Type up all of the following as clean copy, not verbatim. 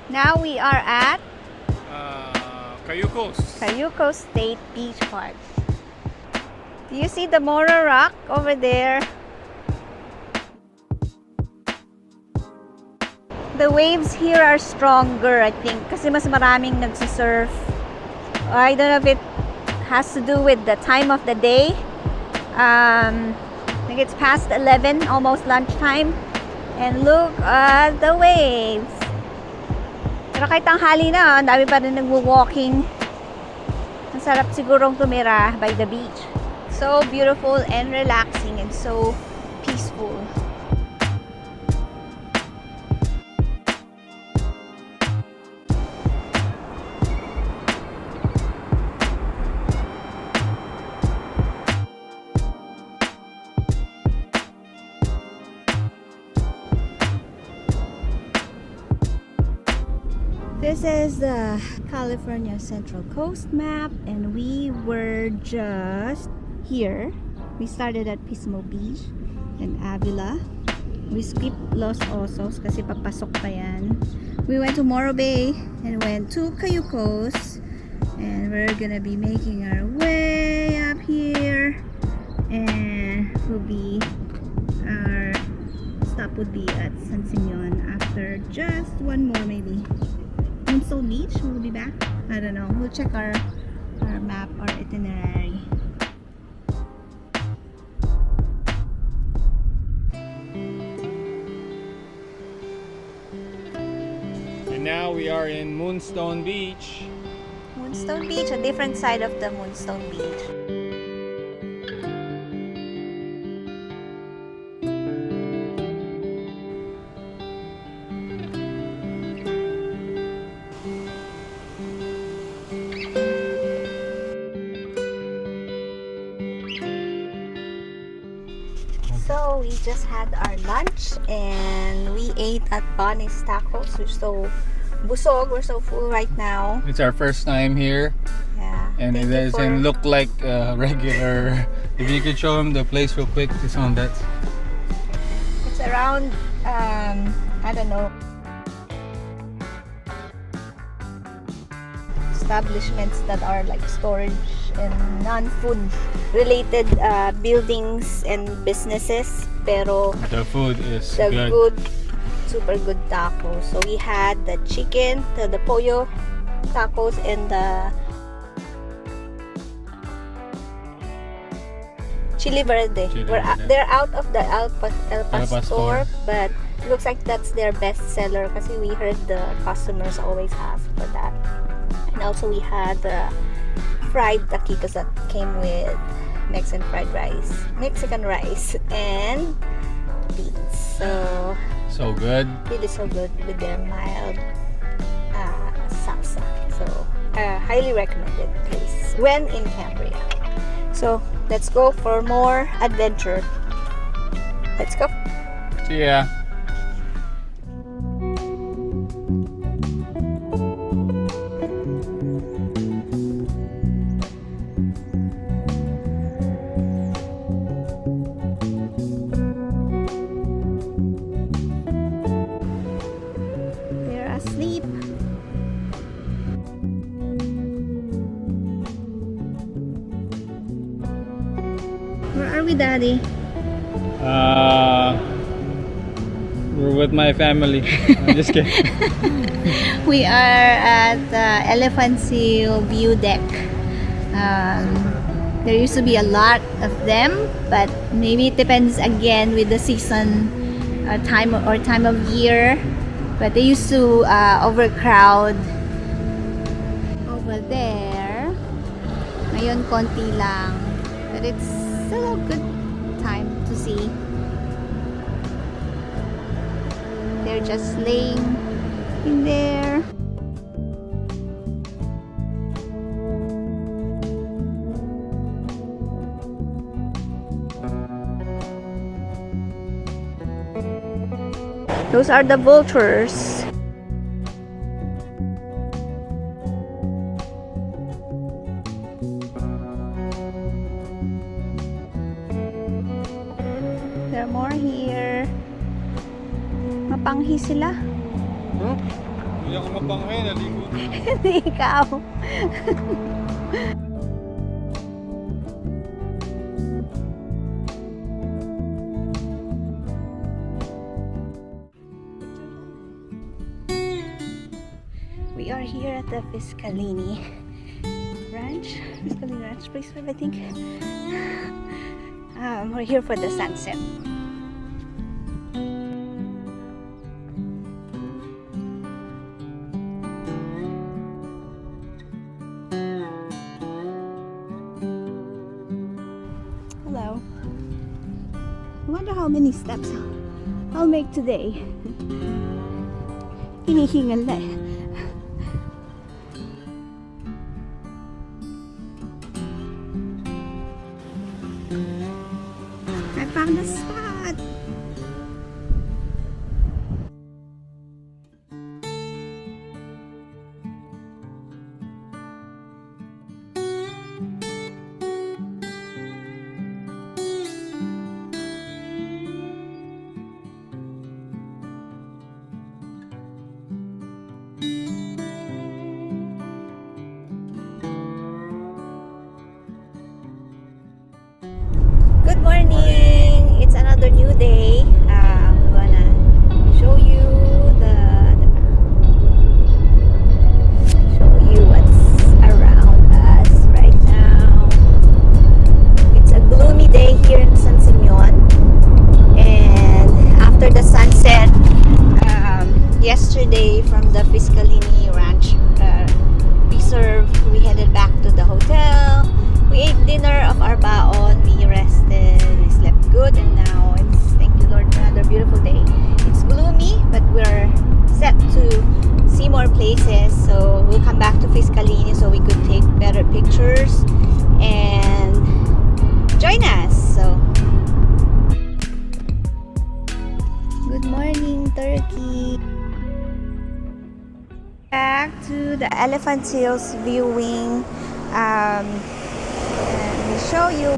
Now we are at Cayucos State Beach Park. Do you see the Mora Rock over there? The waves here are stronger, I think, kasi mas maraming nagsisurf. I don't know if it has to do with the time of the day. I think it's past 11, almost lunchtime. And look at the waves. Pero kahit tanghali na, ang dami pa rin nagwo-walking. Ang sarap sigurong tumira by the beach. So beautiful and relaxing and so peaceful. This is the California Central Coast map, and we were just here. We started at Pismo Beach and Avila. We skipped Los Osos kasi papasok pa yan. We went to Morro Bay and went to Cayucos, and we're gonna be making our way up here, and our stop would be at San Simeon after just one more maybe. Moonstone Beach, we'll be back. I don't know. We'll check our map or itinerary. And now we are in Moonstone Beach. Moonstone Beach, a different side of the Moonstone Beach. So we just had our lunch and we ate at Bonnie's Tacos. We're so busog, we're so full right now. It's our first time here, Yeah. and it doesn't look like regular. If you could show them the place real quick, it's on that. It's around I don't know, establishments that are like storage and non-food related buildings and businesses, pero The food is the good. good, super good tacos. So we had the chicken, the pollo tacos, and the chili verde. They're out of the El Pastor, but looks like that's their best seller kasi we heard the customers always ask for that. And also we had the fried taquitos that came with Mexican rice and beans. So good. Really so good with their mild salsa. So highly recommended place when in Cambria. So let's go for more adventure. Let's go. See ya. They're asleep. Where are we, Daddy? We're with my family. I'm just kidding. We are at the Elephant Seal View Deck. There used to be a lot of them, but maybe it depends again with the season, time of year. But they used to overcrowd over there. Ngayon konti lang, but it's still a good time to see. They're just laying in there. Those are the vultures. There are more here. Mapanghi sila. Hindi ako mapanghay, naligo. Hindi ikaw. We are here at the Fiscalini Ranch. Fiscalini Ranch Place 5, I think. We're here for the sunset. Hello. I wonder how many steps I'll make today. Hinihingal na eh. I found a spot. Good morning! It's another new day. I'm gonna show you what's around us right now. It's a gloomy day here in San Simeon, and after the sunset yesterday from the Fiscalini Ranch reserve, we headed back to the hotel. We ate dinner of our baon, we rested, we slept good, and now it's, thank you Lord, for another beautiful day. It's gloomy, but we're set to see more places, so we'll come back to Fiscalini so we could take better pictures and join us. So, good morning, Turkey. Back to the Elephant Hills viewing. Let me show you.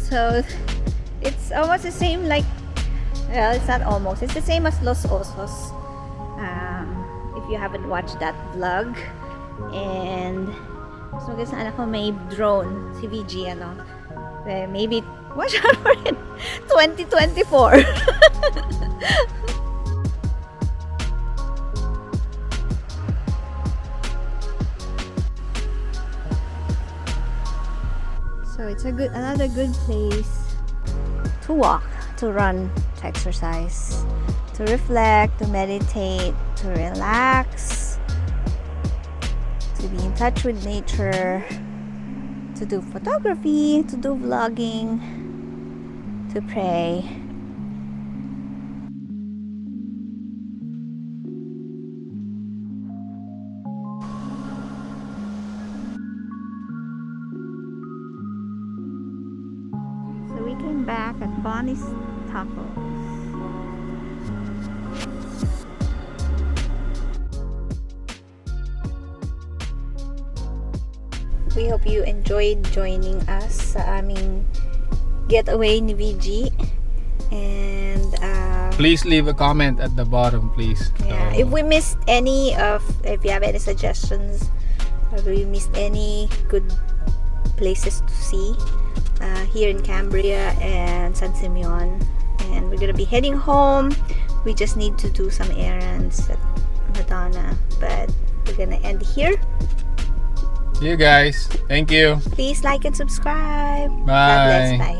So it's almost the same, like, well, it's not almost, it's the same as Los Osos, if you haven't watched that vlog. And so guys, anak ko may drone, si VG, ano, maybe watch out for it 2024. So it's another good place to walk, to run, to exercise, to reflect, to meditate, to relax, to be in touch with nature, to do photography, to do vlogging, to pray. Back at Bonnie's Tacos. We hope you enjoyed joining us sa aming getaway ni VG. And please leave a comment at the bottom, please. Yeah, if we missed any if you have any suggestions, or we missed any good places to see here in Cambria and San Simeon, and we're gonna be heading home. We just need to do some errands at Madonna, but we're gonna end here. See you guys. Thank you. Please like and subscribe. Bye. God bless. Bye.